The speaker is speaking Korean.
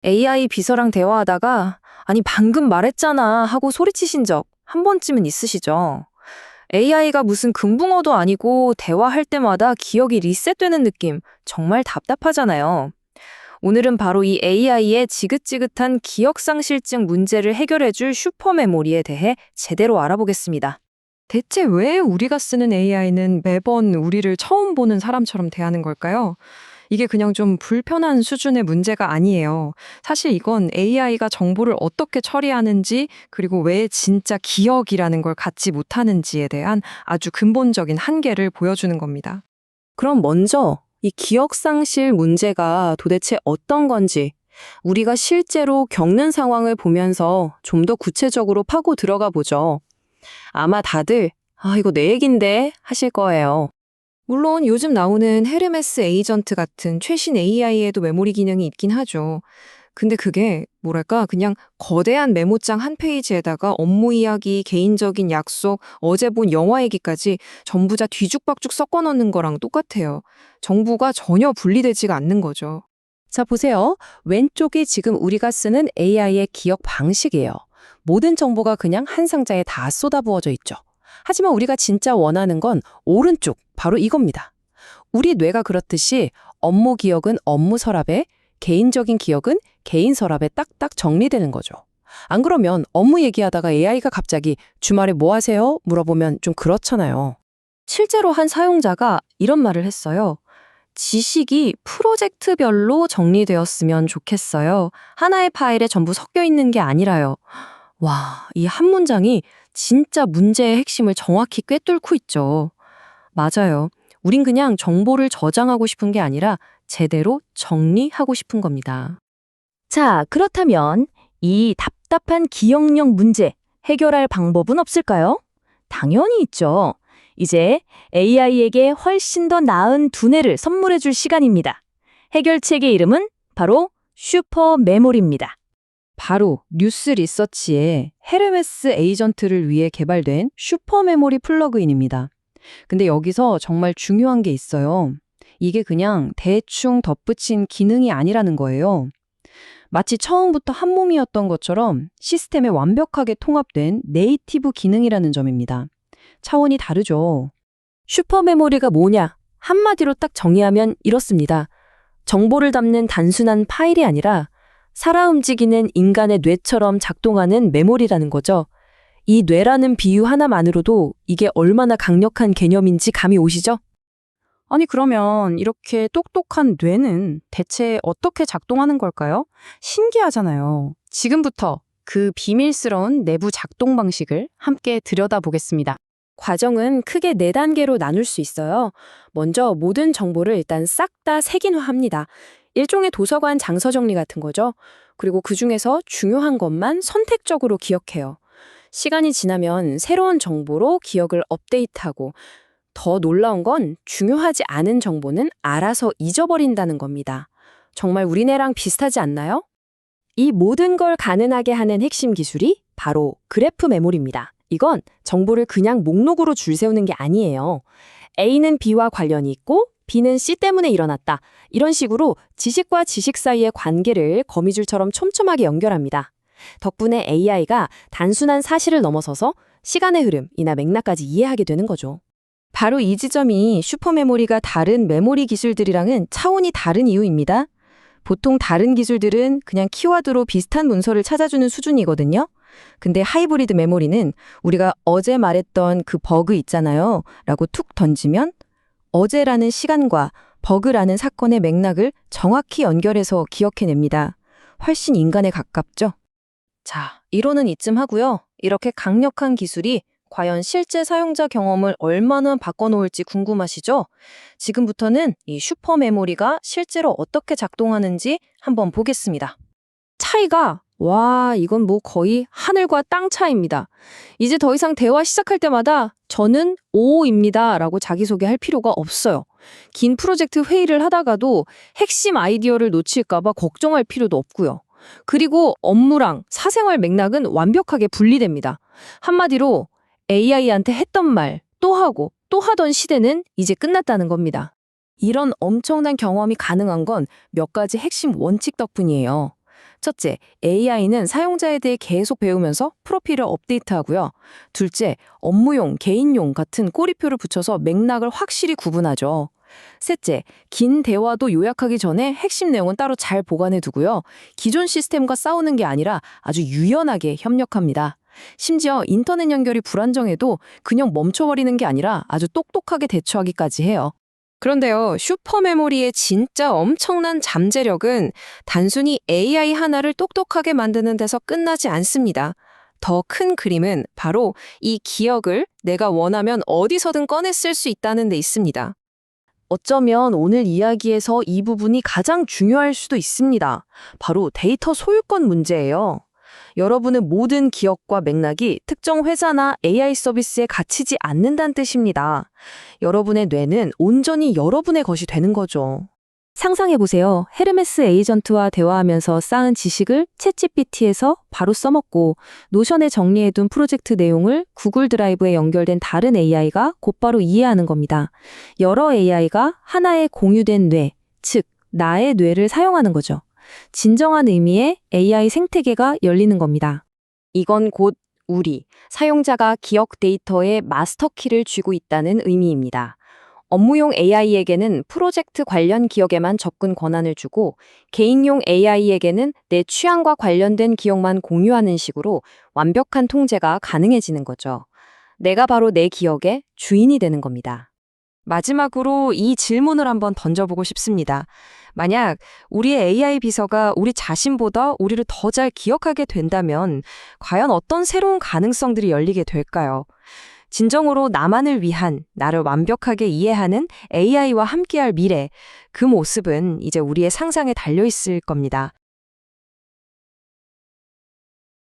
AI 비서랑 대화하다가 아니 방금 말했잖아 하고 소리치신 적 한 번쯤은 있으시죠? AI가 무슨 금붕어도 아니고 대화할 때마다 기억이 리셋되는 느낌 정말 답답하잖아요. 오늘은 바로 이 AI의 지긋지긋한 기억상실증 문제를 해결해줄 슈퍼메모리에 대해 제대로 알아보겠습니다. 대체 왜 우리가 쓰는 AI는 매번 우리를 처음 보는 사람처럼 대하는 걸까요? 이게 그냥 좀 불편한 수준의 문제가 아니에요. 사실 이건 AI가 정보를 어떻게 처리하는지, 그리고 왜 진짜 기억이라는 걸 갖지 못하는지에 대한 아주 근본적인 한계를 보여주는 겁니다. 그럼 먼저 이 기억상실 문제가 도대체 어떤 건지 우리가 실제로 겪는 상황을 보면서 좀 더 구체적으로 파고 들어가 보죠. 아마 다들 이거 내 얘긴데 하실 거예요. 물론 요즘 나오는 헤르메스 에이전트 같은 최신 AI에도 메모리 기능이 있긴 하죠. 근데 그게 뭐랄까 그냥 거대한 메모장 한 페이지에다가 업무 이야기, 개인적인 약속, 어제 본 영화 얘기까지 전부 다 뒤죽박죽 섞어 넣는 거랑 똑같아요. 정보가 전혀 분리되지가 않는 거죠. 자, 보세요. 왼쪽이 지금 우리가 쓰는 AI의 기억 방식이에요. 모든 정보가 그냥 한 상자에 다 쏟아부어져 있죠. 하지만 우리가 진짜 원하는 건 오른쪽, 바로 이겁니다. 우리 뇌가 그렇듯이 업무 기억은 업무 서랍에, 개인적인 기억은 개인 서랍에 딱딱 정리되는 거죠. 안 그러면 업무 얘기하다가 AI가 갑자기 주말에 뭐 하세요? 물어보면 좀 그렇잖아요. 실제로 한 사용자가 이런 말을 했어요. 지식이 프로젝트별로 정리되었으면 좋겠어요. 하나의 파일에 전부 섞여 있는 게 아니라요. 와, 이 한 문장이 진짜 문제의 핵심을 정확히 꿰뚫고 있죠. 맞아요. 우린 그냥 정보를 저장하고 싶은 게 아니라 제대로 정리하고 싶은 겁니다. 자, 그렇다면 이 답답한 기억력 문제 해결할 방법은 없을까요? 당연히 있죠. 이제 AI에게 훨씬 더 나은 두뇌를 선물해 줄 시간입니다. 해결책의 이름은 바로 슈퍼 메모리입니다. 바로 뉴스 리서치의 헤르메스 에이전트를 위해 개발된 슈퍼메모리 플러그인입니다. 근데 여기서 정말 중요한 게 있어요. 이게 그냥 대충 덧붙인 기능이 아니라는 거예요. 마치 처음부터 한 몸이었던 것처럼 시스템에 완벽하게 통합된 네이티브 기능이라는 점입니다. 차원이 다르죠. 슈퍼메모리가 뭐냐? 한마디로 딱 정의하면 이렇습니다. 정보를 담는 단순한 파일이 아니라 살아 움직이는 인간의 뇌처럼 작동하는 메모리라는 거죠. 이 뇌라는 비유 하나만으로도 이게 얼마나 강력한 개념인지 감이 오시죠? 아니 그러면 이렇게 똑똑한 뇌는 대체 어떻게 작동하는 걸까요? 신기하잖아요. 지금부터 그 비밀스러운 내부 작동 방식을 함께 들여다보겠습니다. 과정은 크게 4단계로 나눌 수 있어요. 먼저 모든 정보를 일단 싹 다 색인화합니다. 일종의 도서관 장서 정리 같은 거죠. 그리고 그중에서 중요한 것만 선택적으로 기억해요. 시간이 지나면 새로운 정보로 기억을 업데이트하고 더 놀라운 건 중요하지 않은 정보는 알아서 잊어버린다는 겁니다. 정말 우리네랑 비슷하지 않나요? 이 모든 걸 가능하게 하는 핵심 기술이 바로 그래프 메모리입니다. 이건 정보를 그냥 목록으로 줄 세우는 게 아니에요. A는 B와 관련이 있고 B는 C 때문에 일어났다. 이런 식으로 지식과 지식 사이의 관계를 거미줄처럼 촘촘하게 연결합니다. 덕분에 AI가 단순한 사실을 넘어서서 시간의 흐름이나 맥락까지 이해하게 되는 거죠. 바로 이 지점이 슈퍼메모리가 다른 메모리 기술들이랑은 차원이 다른 이유입니다. 보통 다른 기술들은 그냥 키워드로 비슷한 문서를 찾아주는 수준이거든요. 근데 하이브리드 메모리는 우리가 어제 말했던 그 버그 있잖아요. 라고 툭 던지면 어제라는 시간과 버그라는 사건의 맥락을 정확히 연결해서 기억해냅니다. 훨씬 인간에 가깝죠? 자, 이론은 이쯤 하고요. 이렇게 강력한 기술이 과연 실제 사용자 경험을 얼마나 바꿔놓을지 궁금하시죠? 지금부터는 이 슈퍼 메모리가 실제로 어떻게 작동하는지 한번 보겠습니다. 차이가 이건 뭐 거의 하늘과 땅 차이입니다. 이제 더 이상 대화 시작할 때마다 저는 오입니다 라고 자기소개할 필요가 없어요. 긴 프로젝트 회의를 하다가도 핵심 아이디어를 놓칠까 봐 걱정할 필요도 없고요. 그리고 업무랑 사생활 맥락은 완벽하게 분리됩니다. 한마디로 AI한테 했던 말 또 하고 또 하던 시대는 이제 끝났다는 겁니다. 이런 엄청난 경험이 가능한 건 몇 가지 핵심 원칙 덕분이에요. 첫째, AI는 사용자에 대해 계속 배우면서 프로필을 업데이트하고요. 둘째, 업무용, 개인용 같은 꼬리표를 붙여서 맥락을 확실히 구분하죠. 셋째, 긴 대화도 요약하기 전에 핵심 내용은 따로 잘 보관해 두고요. 기존 시스템과 싸우는 게 아니라 아주 유연하게 협력합니다. 심지어 인터넷 연결이 불안정해도 그냥 멈춰버리는 게 아니라 아주 똑똑하게 대처하기까지 해요. 그런데요, 슈퍼메모리의 진짜 엄청난 잠재력은 단순히 AI 하나를 똑똑하게 만드는 데서 끝나지 않습니다. 더 큰 그림은 바로 이 기억을 내가 원하면 어디서든 꺼내 쓸 수 있다는 데 있습니다. 어쩌면 오늘 이야기에서 이 부분이 가장 중요할 수도 있습니다. 바로 데이터 소유권 문제예요. 여러분의 모든 기억과 맥락이 특정 회사나 AI 서비스에 갇히지 않는다는 뜻입니다. 여러분의 뇌는 온전히 여러분의 것이 되는 거죠. 상상해보세요. 헤르메스 에이전트와 대화하면서 쌓은 지식을 챗GPT에서 바로 써먹고 노션에 정리해둔 프로젝트 내용을 구글 드라이브에 연결된 다른 AI가 곧바로 이해하는 겁니다. 여러 AI가 하나의 공유된 뇌, 즉 나의 뇌를 사용하는 거죠. 진정한 의미의 AI 생태계가 열리는 겁니다. 이건 곧 우리, 사용자가 기억 데이터의 마스터키를 쥐고 있다는 의미입니다. 업무용 AI에게는 프로젝트 관련 기억에만 접근 권한을 주고 개인용 AI에게는 내 취향과 관련된 기억만 공유하는 식으로 완벽한 통제가 가능해지는 거죠. 내가 바로 내 기억의 주인이 되는 겁니다. 마지막으로 이 질문을 한번 던져보고 싶습니다. 만약 우리의 AI 비서가 우리 자신보다 우리를 더 잘 기억하게 된다면 과연 어떤 새로운 가능성들이 열리게 될까요? 진정으로 나만을 위한, 나를 완벽하게 이해하는 AI와 함께할 미래, 그 모습은 이제 우리의 상상에 달려 있을 겁니다.